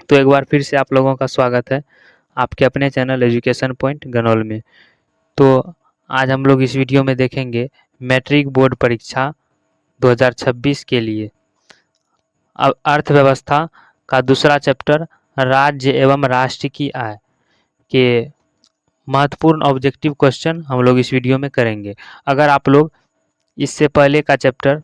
तो एक बार फिर से आप लोगों का स्वागत है आपके अपने चैनल एजुकेशन पॉइंट गनौल में। तो आज हम लोग इस वीडियो में देखेंगे मैट्रिक बोर्ड परीक्षा 2026 के लिए अर्थव्यवस्था का दूसरा चैप्टर राज्य एवं राष्ट्र की आय के महत्वपूर्ण ऑब्जेक्टिव क्वेश्चन हम लोग इस वीडियो में करेंगे। अगर आप लोग इससे पहले का चैप्टर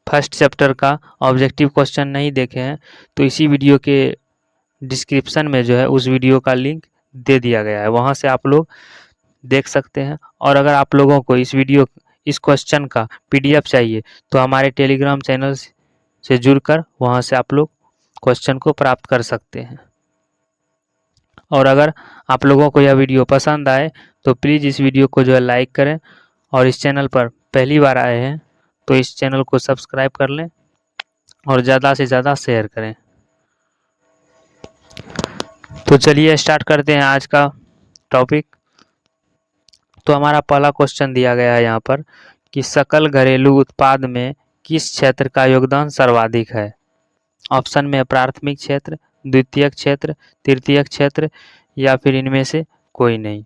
फर्स्ट चैप्टर का ऑब्जेक्टिव क्वेश्चन नहीं देखे हैं तो इसी वीडियो के डिस्क्रिप्शन में जो है उस वीडियो का लिंक दे दिया गया है, वहां से आप लोग देख सकते हैं। और अगर आप लोगों को इस क्वेश्चन का पीडीएफ चाहिए तो हमारे टेलीग्राम चैनल से जुड़कर वहां से आप लोग क्वेश्चन को प्राप्त कर सकते हैं। और अगर आप लोगों को यह वीडियो पसंद आए तो प्लीज़ इस वीडियो को जो है लाइक करें, और इस चैनल पर पहली बार आए हैं तो इस चैनल को सब्सक्राइब कर लें और ज़्यादा से ज़्यादा शेयर करें। तो चलिए स्टार्ट करते हैं आज का टॉपिक। तो हमारा पहला क्वेश्चन दिया गया है यहाँ पर कि सकल घरेलू उत्पाद में किस क्षेत्र का योगदान सर्वाधिक है। ऑप्शन में प्राथमिक क्षेत्र, द्वितीयक क्षेत्र, तृतीयक क्षेत्र या फिर इनमें से कोई नहीं।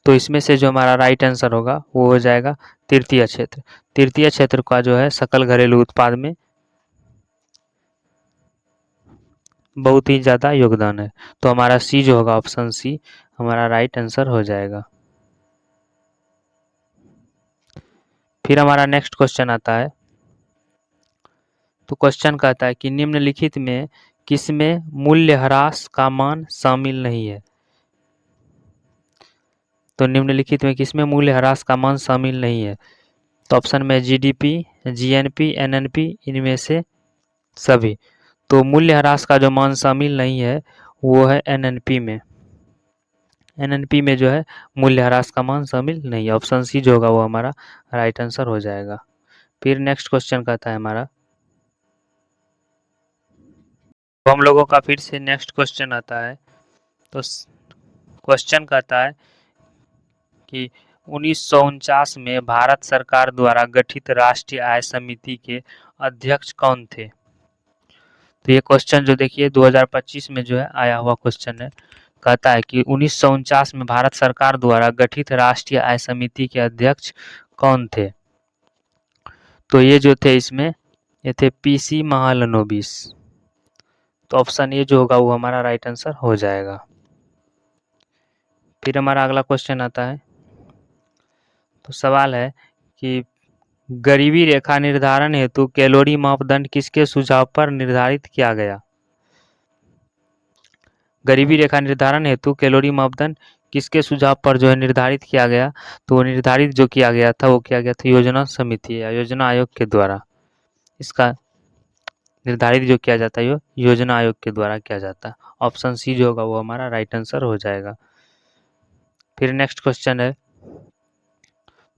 तो इसमें से जो हमारा राइट आंसर होगा वो हो जाएगा तृतीय क्षेत्र। तृतीय क्षेत्र का जो है सकल घरेलू उत्पाद में बहुत ही ज़्यादा योगदान है। तो हमारा सी जो होगा, ऑप्शन सी हमारा राइट आंसर हो जाएगा। फिर हमारा नेक्स्ट क्वेश्चन आता है। तो क्वेश्चन कहता है कि निम्नलिखित में किसमें मूल्यह्रास का मान शामिल नहीं है। तो निम्नलिखित में किसमें मूल्यह्रास का मान शामिल नहीं है। तो ऑप्शन में जीडीपी, जीएनपी, एनएनपी, इनमें से सभी। तो मूल्यह्रास का जो मान शामिल नहीं है वो है एनएनपी में। एनएनपी में जो है मूल्यह्रास का मान शामिल नहीं है। ऑप्शन सी जो होगा वो हमारा राइट आंसर हो जाएगा। फिर नेक्स्ट क्वेश्चन कहता है हमारा, तो हम लोगों का फिर से नेक्स्ट क्वेश्चन आता है। तो क्वेश्चन कहता है कि 1949 में भारत सरकार द्वारा गठित राष्ट्रीय आय समिति के अध्यक्ष कौन थे। तो ये क्वेश्चन जो देखिए 2025 में जो है आया हुआ क्वेश्चन है। कहता है कि 1949 में भारत सरकार द्वारा गठित राष्ट्रीय आय समिति के अध्यक्ष कौन थे। तो ये जो थे इसमें ये थे पीसी महालनोबिस। तो ऑप्शन ए जो होगा वो हमारा राइट आंसर हो जाएगा। फिर हमारा अगला क्वेश्चन आता है। तो सवाल है कि गरीबी रेखा निर्धारण हेतु कैलोरी मापदंड किसके सुझाव पर निर्धारित किया गया। गरीबी रेखा निर्धारण हेतु कैलोरी मापदंड किसके सुझाव पर जो है निर्धारित किया गया। तो निर्धारित जो किया गया था वो किया गया था योजना समिति या योजना आयोग के द्वारा। इसका निर्धारित जो किया जाता है योजना आयोग के द्वारा किया जाता है। ऑप्शन सी जो होगा वो हमारा राइट आंसर हो जाएगा। फिर नेक्स्ट क्वेश्चन है।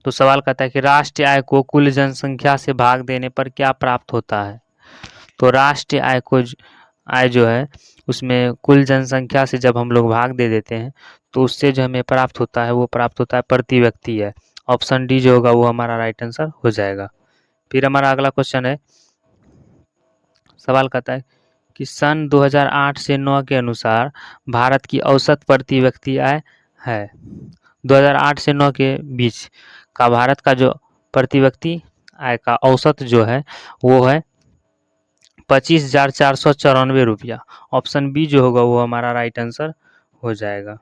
तो सवाल कहता है कि राष्ट्रीय आय को कुल जनसंख्या से भाग देने पर क्या प्राप्त होता है। तो राष्ट्रीय आय जो है उसमें कुल जनसंख्या से जब हम लोग भाग दे देते हैं तो उससे जो हमें प्राप्त होता है वो प्राप्त होता है प्रति व्यक्ति है। ऑप्शन डी जो होगा वो हमारा राइट आंसर हो जाएगा। फिर हमारा अगला क्वेश्चन है। सवाल कहता है कि सन 2008 से 9 के अनुसार भारत की औसत प्रति व्यक्ति आय है। 2008 से 9 के बीच का भारत का जो प्रति व्यक्ति आय का औसत जो है वो है 25,494 रुपया। ऑप्शन बी जो होगा वो हमारा राइट आंसर हो जाएगा।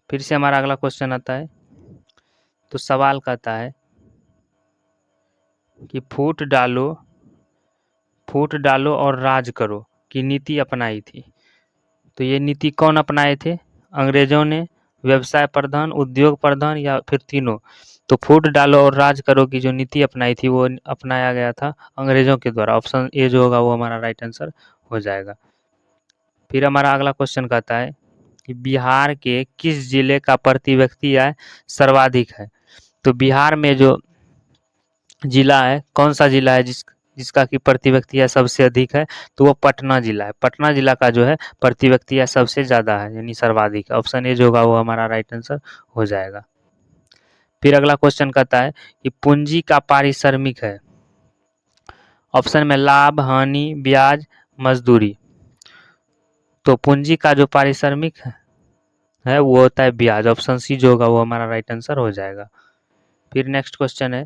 फिर से हमारा अगला क्वेश्चन आता है। तो सवाल कहता है कि फूट डालो और राज करो की नीति अपनाई थी। तो ये नीति कौन अपनाए थे। अंग्रेजों ने, व्यवसाय प्रधान, उद्योग प्रधान या फिर तीनों। तो फूट डालो और राज करो की जो नीति अपनाई थी वो अपनाया गया था अंग्रेजों के द्वारा। ऑप्शन ए जो होगा वो हमारा राइट आंसर हो जाएगा। फिर हमारा अगला क्वेश्चन कहता है कि बिहार के किस जिले का प्रति व्यक्ति आय सर्वाधिक है। तो बिहार में जो जिला है, कौन सा जिला है जिसका की प्रति व्यक्ति आय सबसे अधिक है। तो वो पटना जिला है। पटना जिला का जो है प्रति व्यक्ति आय सबसे ज़्यादा है यानी सर्वाधिक। ऑप्शन ए जो होगा वो हमारा राइट आंसर हो जाएगा। फिर अगला क्वेश्चन कहता है कि पूंजी का पारिश्रमिक है। ऑप्शन में लाभ, हानि, ब्याज, मजदूरी। तो पूंजी का जो पारिश्रमिक है वो होता है ब्याज। ऑप्शन सी जो होगा वो हमारा राइट आंसर हो जाएगा। फिर नेक्स्ट क्वेश्चन है,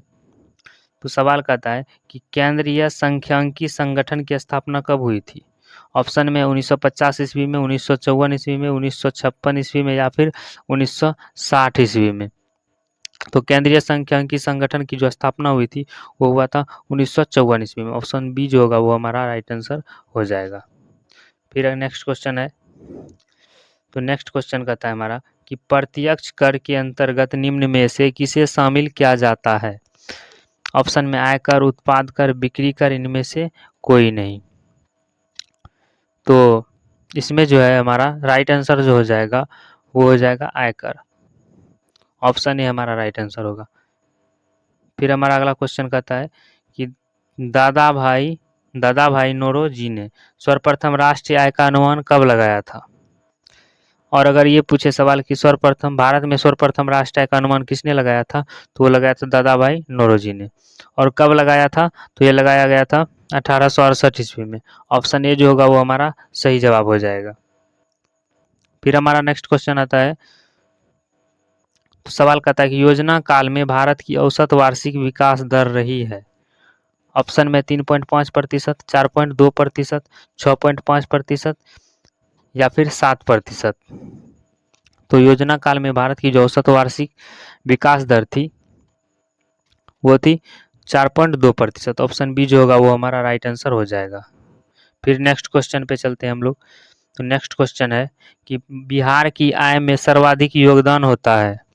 तो सवाल कहता है कि केंद्रीय सांख्यिकी संगठन की स्थापना कब हुई थी। ऑप्शन में 1950 ईस्वी में, 1954 ईस्वी में, 1956 ईस्वी में या फिर 1960 ईस्वी में। तो केंद्रीय सांख्यिकी संगठन की जो स्थापना हुई थी वो हुआ था 1954 ईस्वी में। ऑप्शन बी जो होगा वो हमारा राइट आंसर हो जाएगा। फिर नेक्स्ट क्वेश्चन है, तो नेक्स्ट क्वेश्चन कहता है हमारा कि प्रत्यक्ष कर के अंतर्गत निम्न में से किसे शामिल किया जाता है। ऑप्शन में आयकर, उत्पाद कर, बिक्री कर, इनमें से कोई नहीं। तो इसमें जो है हमारा राइट आंसर जो हो जाएगा वो हो जाएगा आयकर। ऑप्शन ए हमारा राइट आंसर होगा। फिर हमारा अगला क्वेश्चन कहता है कि दादा भाई नौरोजी ने सर्वप्रथम राष्ट्रीय आय का अनुमान कब लगाया था। और अगर ये पूछे सवाल कि भारत में सर्वप्रथम राष्ट्रीय आय का अनुमान किसने लगाया था, तो वो लगाया था दादा भाई नौरोजी ने। और कब लगाया था, तो ये लगाया गया था 1868 ईस्वी में। ऑप्शन ए जो होगा वो हमारा सही जवाब हो जाएगा। फिर हमारा नेक्स्ट क्वेश्चन आता है, तो सवाल कहता है कि योजना काल में भारत की औसत वार्षिक विकास दर रही है। ऑप्शन में 3.5%, 4.2%, 6.5% या फिर 7%। तो योजना काल में भारत की जो औसत वार्षिक विकास दर थी वो थी 4.2%। ऑप्शन बी जो होगा वो हमारा राइट आंसर हो जाएगा। फिर नेक्स्ट क्वेश्चन पे चलते हैं हम लोग। तो नेक्स्ट क्वेश्चन है कि बिहार की आय में सर्वाधिक योगदान होता है।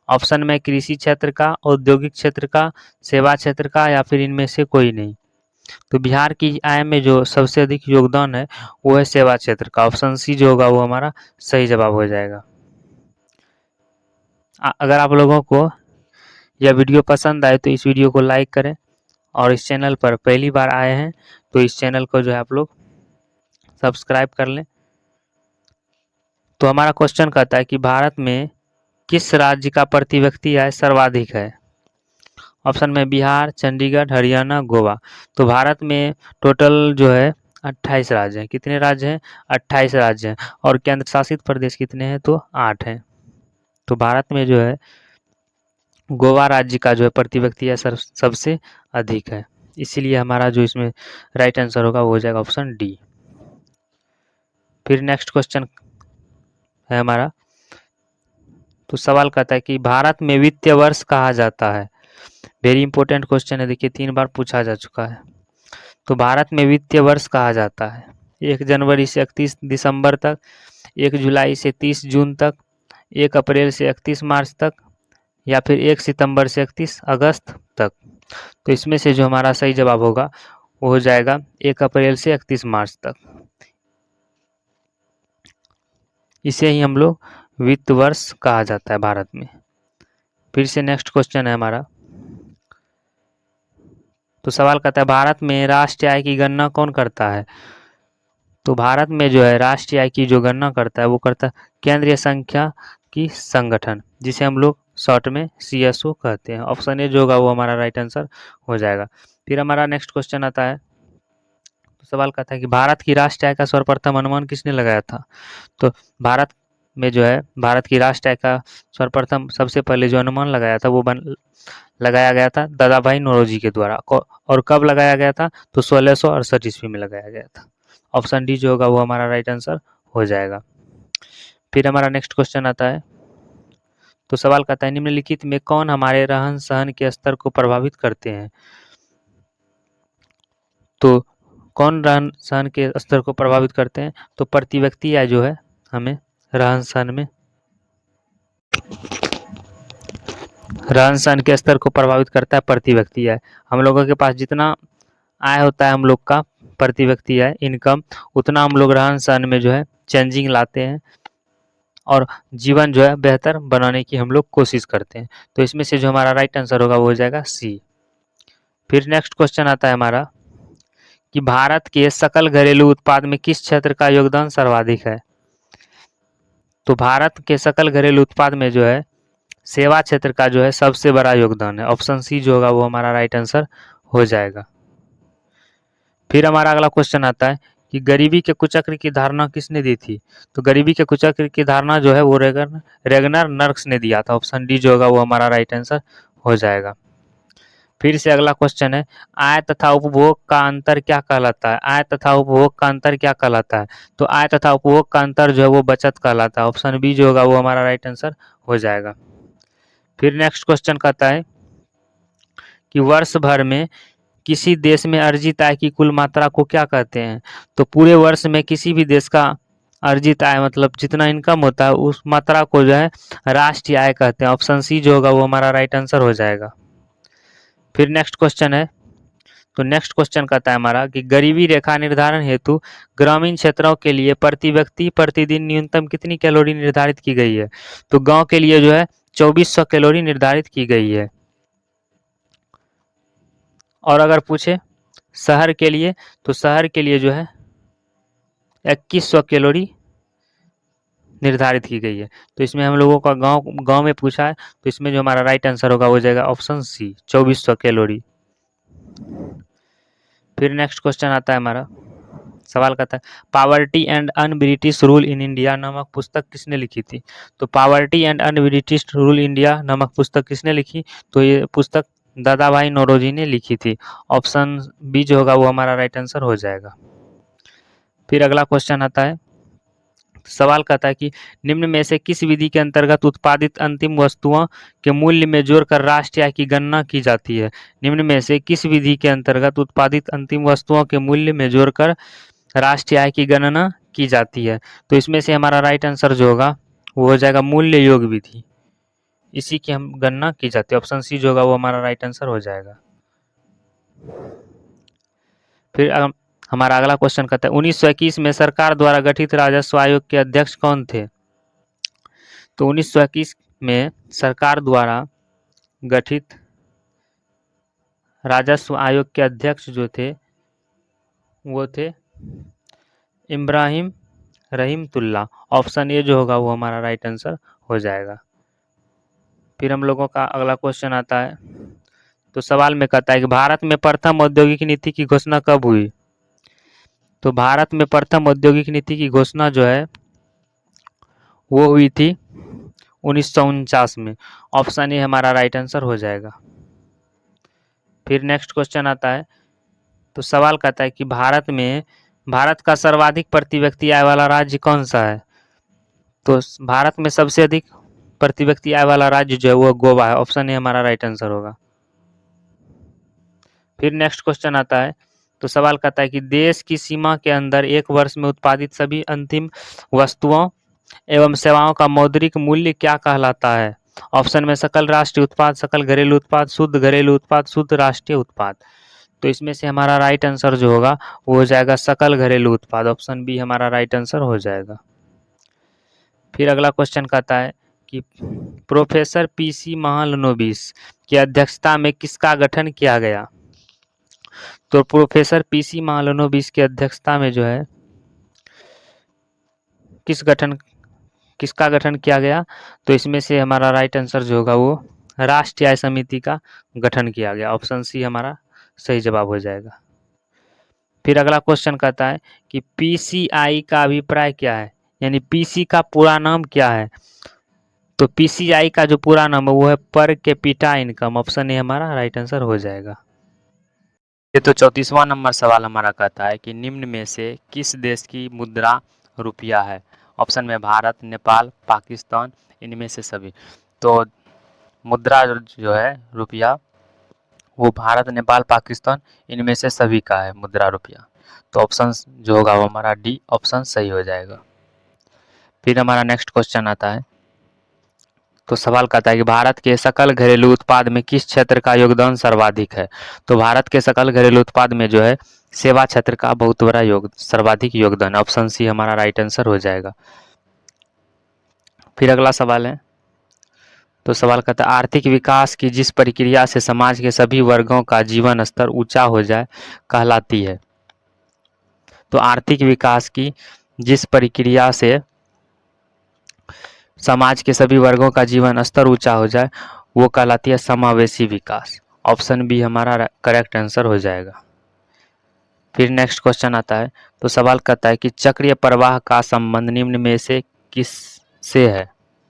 ऑप्शन में कृषि क्षेत्र का, औद्योगिक क्षेत्र का, सेवा क्षेत्र का या फिर इनमें से कोई नहीं। तो बिहार की आय में जो सबसे अधिक योगदान है वो है सेवा क्षेत्र का। ऑप्शन सी जो होगा वो हमारा सही जवाब हो जाएगा। अगर आप लोगों को यह वीडियो पसंद आए तो इस वीडियो को लाइक करें, और इस चैनल पर पहली बार आए हैं तो इस चैनल को जो है आप लोग सब्सक्राइब कर लें। तो हमारा क्वेश्चन कहता है कि भारत में किस राज्य का प्रति व्यक्ति आय सर्वाधिक है। ऑप्शन में बिहार, चंडीगढ़, हरियाणा, गोवा। तो भारत में टोटल जो है 28 राज्य हैं। कितने राज्य हैं? 28 राज्य हैं। और केंद्र शासित प्रदेश कितने हैं? तो 8 हैं। तो भारत में जो है गोवा राज्य का जो है प्रति व्यक्ति आय सबसे अधिक है। इसीलिए हमारा जो इसमें राइट आंसर होगा वो हो जाएगा ऑप्शन डी। फिर नेक्स्ट क्वेश्चन है हमारा, तो सवाल कहता है कि भारत में वित्तीय वर्ष कहा जाता है। वेरी इंपॉर्टेंट क्वेश्चन है, देखिए 3 बार पूछा जा चुका है। तो भारत में वित्तीय वर्ष कहा जाता है 1 जनवरी से 31 दिसंबर तक, 1 जुलाई से 30 जून तक, 1 अप्रैल से 31 मार्च तक या फिर 1 सितंबर से 31 अगस्त तक। तो इसमें से जो हमारा सही जवाब होगा वो हो जाएगा 1 अप्रैल से 31 मार्च तक। इसे ही हम लोग वित्त वर्ष कहा जाता है भारत में। फिर से नेक्स्ट क्वेश्चन है हमारा, तो सवाल कहता है भारत में राष्ट्रीय आय की गणना कौन करता है। तो भारत में जो है राष्ट्रीय आय की जो गणना करता है वो करता है केंद्रीय सांख्यिकी संगठन, जिसे हम लोग शॉर्ट में CSO कहते हैं। ऑप्शन ए जो होगा वो हमारा राइट आंसर हो जाएगा। फिर हमारा नेक्स्ट क्वेश्चन आता है, तो सवाल कहता है कि भारत की राष्ट्रीय आय का सर्वप्रथम अनुमान किसने लगाया था। तो भारत में जो है भारत की राष्ट्रीय आय का सर्वप्रथम सबसे पहले जो अनुमान लगाया था वो लगाया गया था दादा भाई नौरोजी के द्वारा। और कब लगाया गया था, तो 1668 ईस्वी में लगाया गया था। ऑप्शन डी जो होगा वो हमारा राइट आंसर हो जाएगा। फिर हमारा नेक्स्ट क्वेश्चन आता है, तो सवाल कहता है निम्नलिखित में कौन हमारे रहन सहन के स्तर को प्रभावित करते हैं। तो कौन रहन सहन के स्तर को प्रभावित करते हैं, तो प्रति व्यक्ति आय जो है हमें रहन सहन के स्तर को प्रभावित करता है प्रति व्यक्ति आय। हम लोगों के पास जितना आय होता है हम लोग का प्रति व्यक्ति आय इनकम, उतना हम लोग रहन सहन में जो है चेंजिंग लाते हैं और जीवन जो है बेहतर बनाने की हम लोग कोशिश करते हैं। तो इसमें से जो हमारा राइट आंसर होगा वो हो जाएगा सी। फिर नेक्स्ट क्वेश्चन आता है हमारा कि भारत के सकल घरेलू उत्पाद में किस क्षेत्र का योगदान सर्वाधिक है। तो भारत के सकल घरेलू उत्पाद में जो है सेवा क्षेत्र का जो है सबसे बड़ा योगदान है। ऑप्शन सी जो होगा वो हमारा राइट आंसर हो जाएगा। फिर हमारा अगला क्वेश्चन आता है कि गरीबी के कुचक्र की धारणा किसने दी थी? तो गरीबी के कुचक्र की धारणा जो है वो रेगनर नर्क्स ने दिया था। ऑप्शन डी जो होगा वो हमारा राइट आंसर हो जाएगा। फिर से अगला क्वेश्चन है, आय तथा उपभोग का अंतर क्या कहलाता है? आय तथा उपभोग का अंतर क्या कहलाता है? तो आय तथा उपभोग का अंतर जो है वो बचत कहलाता है। ऑप्शन बी जो होगा वो हमारा राइट आंसर हो जाएगा। फिर नेक्स्ट क्वेश्चन कहता है कि वर्ष भर में किसी देश में अर्जित आय की कुल मात्रा को क्या कहते हैं? तो पूरे वर्ष में किसी भी देश का अर्जित आय मतलब जितना इनकम होता है उस मात्रा को जो है राष्ट्रीय आय कहते हैं। ऑप्शन सी जो होगा वो हमारा राइट आंसर हो जाएगा। फिर नेक्स्ट क्वेश्चन है, तो नेक्स्ट क्वेश्चन कहता है हमारा कि गरीबी रेखा निर्धारण हेतु ग्रामीण क्षेत्रों के लिए प्रति व्यक्ति प्रतिदिन न्यूनतम कितनी कैलोरी निर्धारित की गई है? तो गांव के लिए जो है 2400 कैलोरी निर्धारित की गई है। और अगर पूछे शहर के लिए, तो शहर के लिए जो है 2100 कैलोरी निर्धारित की गई है। तो इसमें हम लोगों का गांव में पूछा है, तो इसमें जो हमारा राइट आंसर होगा वो जाएगा ऑप्शन सी 2400 कैलोरी। फिर नेक्स्ट क्वेश्चन आता है हमारा, सवाल कहता है poverty and un British rule in India नामक पुस्तक किसने लिखी थी? तो poverty and un British rule India नामक पुस्तक किसने लिखी? तो ये पुस्तक दादा भाई नौरोजी ने लिखी थी। ऑप्शन बी जो होगा वो हमारा राइट आंसर हो जाएगा। फिर अगला क्वेश्चन आता है, सवाल कहता है कि निम्न में से किस विधि के अंतर्गत उत्पादित अंतिम वस्तुओं के मूल्य में जोड़कर राष्ट्रीय आय की गणना की जाती है? निम्न में से किस विधि के अंतर्गत उत्पादित अंतिम वस्तुओं के मूल्य में जोड़कर राष्ट्रीय आय की गणना की जाती है? तो इसमें से हमारा राइट आंसर जो होगा वो हो जाएगा मूल्य योग विधि। इसी की हम गणना की जाती है। ऑप्शन सी जो होगा वो हमारा राइट आंसर हो जाएगा। फिर हमारा अगला क्वेश्चन कहता है 1921 में सरकार द्वारा गठित राजस्व आयोग के अध्यक्ष कौन थे? तो 1921 में सरकार द्वारा गठित राजस्व आयोग के अध्यक्ष जो थे वो थे इब्राहिम रहीमतुल्ला। ऑप्शन ए जो होगा वो हमारा राइट आंसर हो जाएगा। फिर हम लोगों का अगला क्वेश्चन आता है, तो सवाल में कहता है कि भारत में प्रथम औद्योगिक नीति की घोषणा कब हुई? तो भारत में प्रथम औद्योगिक नीति की घोषणा जो है वो हुई थी 1949 में। ऑप्शन ए हमारा राइट आंसर हो जाएगा। फिर नेक्स्ट क्वेश्चन आता है, तो सवाल कहता है कि भारत का सर्वाधिक प्रति व्यक्ति आय वाला राज्य कौन सा है? तो भारत में सबसे अधिक प्रति व्यक्ति आय वाला राज्य जो है वो गोवा है। ऑप्शन ए हमारा राइट आंसर होगा। फिर नेक्स्ट क्वेश्चन आता है, तो सवाल कहता है कि देश की सीमा के अंदर एक वर्ष में उत्पादित सभी अंतिम वस्तुओं एवं सेवाओं का मौद्रिक मूल्य क्या कहलाता है? ऑप्शन में सकल राष्ट्रीय उत्पाद, सकल घरेलू उत्पाद, शुद्ध घरेलू उत्पाद, शुद्ध राष्ट्रीय उत्पाद। तो इसमें से हमारा राइट आंसर जो होगा वो हो जाएगा सकल घरेलू उत्पाद। ऑप्शन बी हमारा राइट आंसर हो जाएगा। फिर अगला क्वेश्चन कहता है कि प्रोफेसर पीसी महालनोबिस की अध्यक्षता में किसका गठन किया गया? तो प्रोफेसर पीसी महालनोबिस की अध्यक्षता में जो है किसका गठन किया गया? तो इसमें से हमारा राइट आंसर जो होगा वो राष्ट्रीय आय समिति का गठन किया गया। ऑप्शन सी हमारा सही जवाब हो जाएगा। फिर अगला क्वेश्चन कहता है कि पीसीआई का अभिप्राय क्या है, यानी पीसी का पूरा नाम क्या है? तो पीसीआई का जो पूरा नाम है वो है per capita income. Option A हमारा राइट आंसर हो जाएगा। ये तो 34वां नंबर सवाल हमारा कहता है कि निम्न में से किस देश की मुद्रा रुपया है? ऑप्शन में भारत, नेपाल, पाकिस्तान, इनमें से सभी। तो मुद्रा जो है रुपया वो भारत, नेपाल, पाकिस्तान इनमें से सभी का है मुद्रा रुपया। तो ऑप्शन जो होगा वो हमारा डी ऑप्शन सही हो जाएगा। फिर हमारा नेक्स्ट क्वेश्चन आता है, तो सवाल कहता है कि भारत के सकल घरेलू उत्पाद में किस क्षेत्र का योगदान सर्वाधिक है? तो भारत के सकल घरेलू उत्पाद में जो है सेवा क्षेत्र का बहुत बड़ा सर्वाधिक योगदान। ऑप्शन सी हमारा राइट आंसर हो जाएगा। फिर अगला सवाल है, तो सवाल कहता है आर्थिक विकास की जिस प्रक्रिया से समाज के सभी वर्गों का जीवन स्तर ऊंचा हो जाए कहलाती है? तो आर्थिक विकास की जिस प्रक्रिया से समाज के सभी वर्गों का जीवन स्तर ऊंचा हो जाए, वो कहलाती है समावेशी विकास। ऑप्शन बी हमारा करेक्ट आंसर हो जाएगा। फिर नेक्स्ट क्वेश्चन आता है, तो सवाल कहता है कि चक्रीय प्रवाह का संबंध निम्न में से किससे है?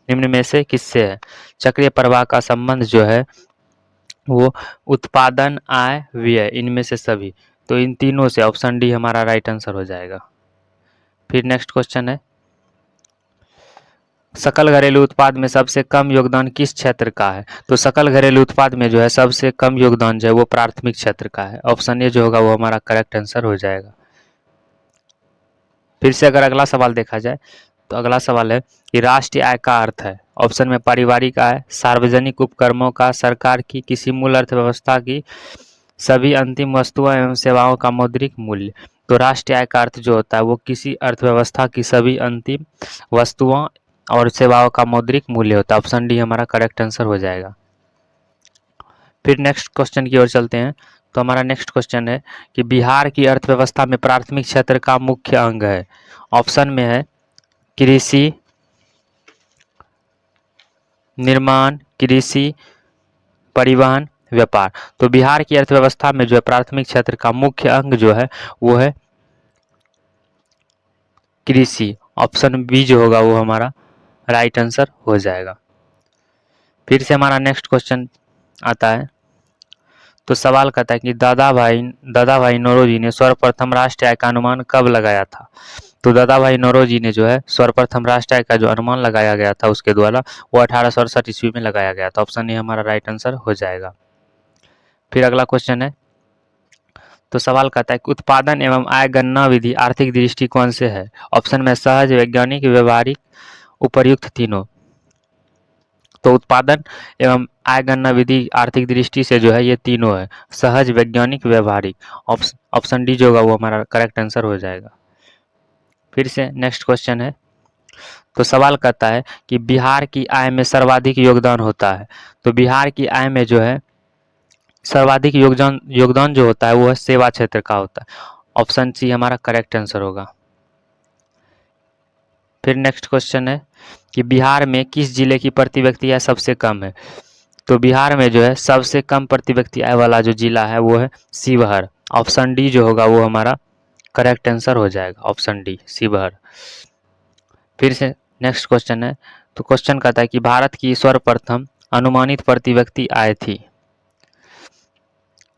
निम्न में से किससे है? चक्रीय प्रवाह का संबंध जो है वो उत्पादन, आय, व्यय, इनमें से सभी। तो इन तीनों से ऑप्शन डी हमारा राइट आंसर हो जाएगा। फिर नेक्स्ट क्वेश्चन है, सकल घरेलू उत्पाद में सबसे कम योगदान किस क्षेत्र का है? तो सकल घरेलू उत्पाद में जो है सबसे कम योगदान जो है वो प्राथमिक क्षेत्र का है। ऑप्शन ए जो होगा वो हमारा करेक्ट आंसर हो जाएगा। फिर से अगर अगला सवाल देखा जाए, तो अगला सवाल है कि राष्ट्रीय आय का अर्थ है। ऑप्शन में पारिवारिक आय, सार्वजनिक उपक्रमों का, सरकार की, किसी मूल अर्थव्यवस्था की, सभी अंतिम वस्तुओं एवं सेवाओं का मौद्रिक मूल्य। तो राष्ट्रीय आय का अर्थ जो होता है वो किसी अर्थव्यवस्था की सभी अंतिम वस्तुओं और सेवाओं का मौद्रिक मूल्य होता है। ऑप्शन डी हमारा करेक्ट आंसर हो जाएगा। फिर नेक्स्ट क्वेश्चन की ओर चलते हैं, तो हमारा नेक्स्ट क्वेश्चन है कि बिहार की अर्थव्यवस्था में प्राथमिक क्षेत्र का मुख्य अंग है। ऑप्शन में है कृषि, निर्माण, कृषि, परिवहन, व्यापार। तो बिहार की अर्थव्यवस्था में जो है प्राथमिक क्षेत्र का मुख्य अंग जो है वो है कृषि। ऑप्शन बी जो होगा वो हमारा राइट आंसर हो जाएगा। फिर से हमारा नेक्स्ट क्वेश्चन आता है, तो सवाल कहता है कि दादा भाई नौरोजी ने सर्वप्रथम राष्ट्रीय आय का अनुमान कब लगाया था? तो दादा भाई नौरोजी ने जो है सर्वप्रथम राष्ट्रीय आय का जो अनुमान लगाया गया था उसके द्वारा वो 1868 ईस्वी में लगाया गया था। ऑप्शन ए हमारा राइट आंसर हो जाएगा। फिर अगला क्वेश्चन है, तो सवाल कहता है कि उत्पादन एवं आय गणना विधि आर्थिक दृष्टिकोण से है। ऑप्शन में सहज, वैज्ञानिक, व्यवहारिक, उपर्युक्त तीनों। तो उत्पादन एवं आय गणना विधि आर्थिक दृष्टि से जो है ये तीनों है, सहज, वैज्ञानिक, व्यवहारिक। ऑप्शन डी जो होगा वो हमारा करेक्ट आंसर हो जाएगा। फिर से नेक्स्ट क्वेश्चन है, तो सवाल कहता है कि बिहार की आय में सर्वाधिक योगदान होता है। तो बिहार की आय में जो है सर्वाधिक योगदान जो होता है वो है सेवा क्षेत्र का होता है। ऑप्शन सी हमारा करेक्ट आंसर होगा। फिर नेक्स्ट क्वेश्चन है कि बिहार में किस जिले की प्रति व्यक्ति आय सबसे कम है? तो बिहार में जो है सबसे कम प्रति व्यक्ति आय वाला जो जिला है वो है शिवहर। ऑप्शन डी जो होगा वो हमारा करेक्ट आंसर हो जाएगा। Option D Sheohar. फिर से नेक्स्ट क्वेश्चन है, तो क्वेश्चन कहता है कि भारत की सर्वप्रथम अनुमानित प्रति व्यक्ति आय थी।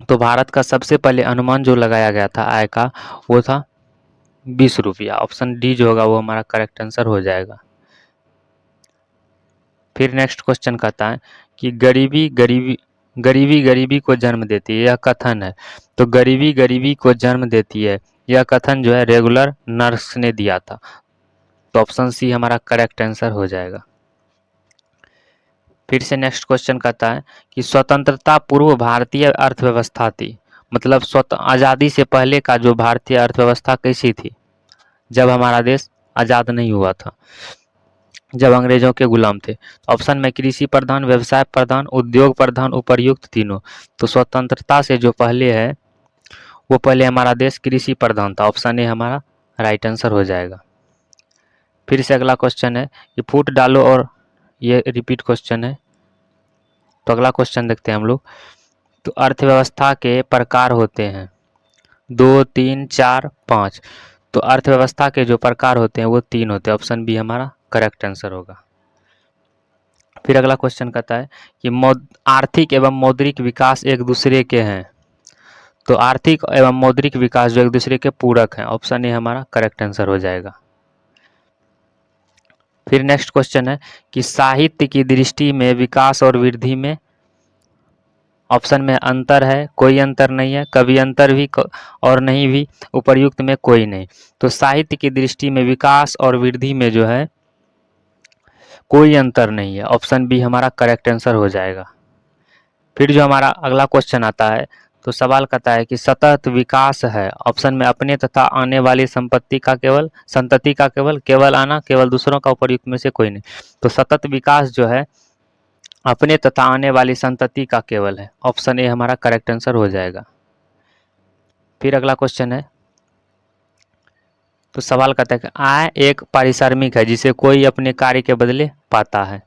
तो भारत का सबसे पहले अनुमान जो लगाया गया था आय का वो था 20 रुपया। ऑप्शन डी जो होगा वो हमारा करेक्ट आंसर हो जाएगा। फिर नेक्स्ट क्वेश्चन कहता है कि गरीबी को जन्म देती है, यह कथन है। तो गरीबी को जन्म देती है, यह कथन जो है रेगुलर नर्स ने दिया था। तो ऑप्शन सी हमारा करेक्ट आंसर हो जाएगा। फिर से नेक्स्ट क्वेश्चन कहता है कि स्वतंत्रता पूर्व भारतीय अर्थव्यवस्था थी, मतलब आज़ादी से पहले का जो भारतीय अर्थव्यवस्था कैसी थी जब हमारा देश आज़ाद नहीं हुआ था, जब अंग्रेजों के गुलाम थे। ऑप्शन में कृषि प्रधान, व्यवसाय प्रधान, उद्योग प्रधान, उपर्युक्त तीनों। तो स्वतंत्रता से जो पहले है वो पहले हमारा देश कृषि प्रधान था। ऑप्शन ए हमारा राइट आंसर हो जाएगा। फिर से अगला क्वेश्चन है कि फूट डालो, और ये रिपीट क्वेश्चन है। तो अगला क्वेश्चन देखते हैं हम लोग। तो अर्थव्यवस्था के प्रकार होते हैं 2, 3, 4, 5। तो अर्थव्यवस्था के जो प्रकार होते हैं वो 3 होते हैं। ऑप्शन बी हमारा करेक्ट आंसर होगा। फिर अगला क्वेश्चन कहता है कि आर्थिक एवं मौद्रिक विकास एक दूसरे के हैं। तो आर्थिक एवं मौद्रिक विकास जो एक दूसरे के पूरक हैं। ऑप्शन ए हमारा करेक्ट आंसर हो जाएगा। फिर नेक्स्ट क्वेश्चन है कि साहित्य की दृष्टि में विकास और वृद्धि में ऑप्शन में अंतर है, कोई अंतर नहीं है, कभी अंतर भी और नहीं भी, उपर्युक्त में कोई नहीं। तो साहित्य की दृष्टि में विकास और वृद्धि में जो है कोई अंतर नहीं है। ऑप्शन बी हमारा करेक्ट आंसर हो जाएगा। फिर जो हमारा अगला क्वेश्चन आता है, तो सवाल कहता है कि सतत विकास है। ऑप्शन में अपने तथा आने वाली संतति का केवल आना, केवल दूसरों का, उपर्युक्त में से कोई नहीं। तो सतत विकास जो है अपने तथा आने वाली संतति का केवल है। ऑप्शन ए हमारा करेक्ट आंसर हो जाएगा। फिर अगला क्वेश्चन है तो सवाल कहता है कि आय एक पारिश्रमिक है जिसे कोई अपने कार्य के बदले पाता है।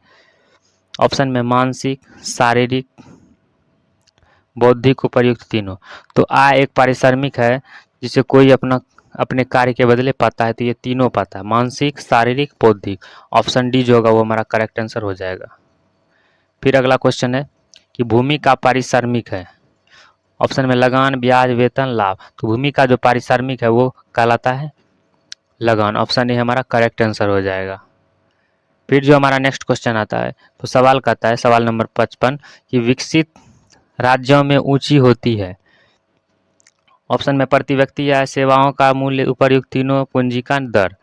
ऑप्शन में मानसिक, शारीरिक, बौद्धिक, उपर्युक्त तीनों। तो आय एक पारिश्रमिक है जिसे कोई अपने कार्य के बदले पाता है, तो ये तीनों पाता है, मानसिक, शारीरिक, बौद्धिक। ऑप्शन डी जो होगा वो हमारा करेक्ट आंसर हो जाएगा। फिर अगला क्वेश्चन है कि भूमि का पारिश्रमिक है। ऑप्शन में लगान, ब्याज, वेतन, लाभ। तो भूमि का जो पारिश्रमिक है वो कहलाता है लगान। ऑप्शन ए हमारा करेक्ट आंसर हो जाएगा। फिर जो हमारा नेक्स्ट क्वेश्चन आता है, तो सवाल कहता है, सवाल नंबर 55 कि विकसित राज्यों में ऊंची होती है। ऑप्शन में प्रति व्यक्ति या सेवाओं का मूल्य, उपर्युक्त तीनों, पूंजी का दर।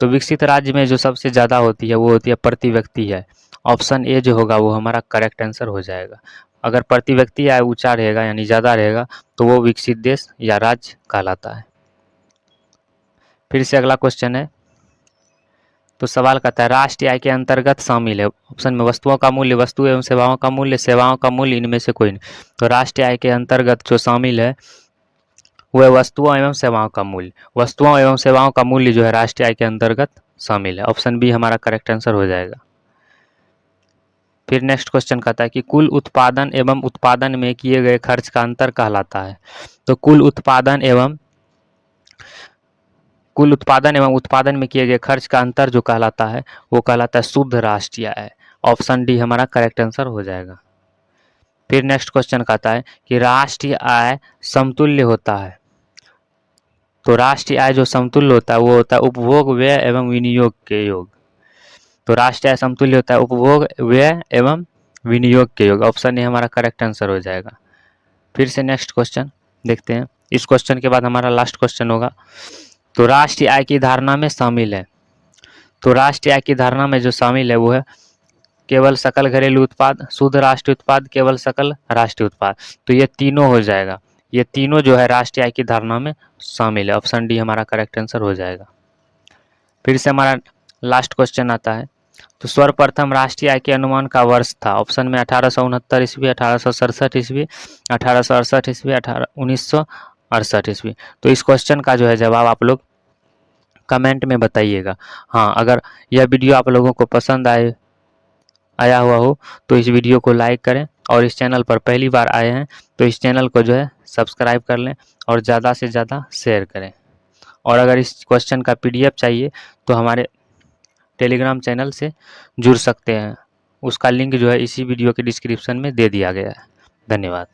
तो विकसित राज्य में जो सबसे ज़्यादा होती है वो होती है प्रति व्यक्ति है। ऑप्शन ए जो होगा वो हमारा करेक्ट आंसर हो जाएगा। अगर प्रति व्यक्ति या ऊंचा रहेगा यानी ज़्यादा रहेगा तो वो विकसित देश या राज्य कहलाता है। फिर से अगला क्वेश्चन है, तो सवाल कहता है राष्ट्रीय आय के अंतर्गत शामिल है। ऑप्शन में वस्तुओं का मूल्य, वस्तु एवं सेवाओं का मूल्य, सेवाओं का मूल्य, इनमें से कोई नहीं। तो राष्ट्रीय आय के अंतर्गत जो शामिल है वह वस्तुओं एवं सेवाओं का मूल्य। वस्तुओं एवं सेवाओं का मूल्य जो है राष्ट्रीय आय के अंतर्गत शामिल है। ऑप्शन बी हमारा करेक्ट आंसर हो जाएगा। फिर नेक्स्ट क्वेश्चन कहता है कि कुल उत्पादन एवं उत्पादन में किए गए खर्च का अंतर कहलाता है। तो कुल उत्पादन एवं उत्पादन में किए गए खर्च का अंतर जो कहलाता है वो कहलाता है शुद्ध राष्ट्रीय आय। ऑप्शन डी हमारा करेक्ट आंसर हो जाएगा। फिर नेक्स्ट क्वेश्चन कहता है कि राष्ट्रीय आय समतुल्य होता है। तो राष्ट्रीय आय जो समतुल्य होता है वो होता है उपभोग, व्यय एवं विनियोग के योग। तो राष्ट्रीय आय समतुल्य होता है उपभोग, व्यय एवं विनियोग के योग। ऑप्शन ए हमारा करेक्ट आंसर हो जाएगा। फिर से नेक्स्ट क्वेश्चन देखते हैं। इस क्वेश्चन के बाद हमारा लास्ट क्वेश्चन होगा। तो राष्ट्रीय आय की धारणा में शामिल है। तो राष्ट्रीय आय की धारणा में जो शामिल है वो है केवल सकल घरेलू उत्पाद, शुद्ध राष्ट्रीय उत्पाद, केवल सकल राष्ट्रीय उत्पाद। तो ये तीनों हो जाएगा। ये तीनों जो है राष्ट्रीय आय की धारणा में शामिल है। ऑप्शन डी हमारा करेक्ट आंसर हो जाएगा। फिर से हमारा लास्ट क्वेश्चन आता है, तो सर्वप्रथम राष्ट्रीय आय के अनुमान का वर्ष था। ऑप्शन में 1869 ईस्वी, 1867 ईस्वी, 1868 ईस्वी, 1968 ईस्वी। तो इस क्वेश्चन का जो है जवाब आप लोग कमेंट में बताइएगा। हाँ, अगर यह वीडियो आप लोगों को पसंद आया हुआ हो तो इस वीडियो को लाइक करें, और इस चैनल पर पहली बार आए हैं तो इस चैनल को जो है सब्सक्राइब कर लें और ज़्यादा से ज़्यादा शेयर करें। और अगर इस क्वेश्चन का PDF चाहिए तो हमारे टेलीग्राम चैनल से जुड़ सकते हैं। उसका लिंक जो है इसी वीडियो के डिस्क्रिप्शन में दे दिया गया है। धन्यवाद।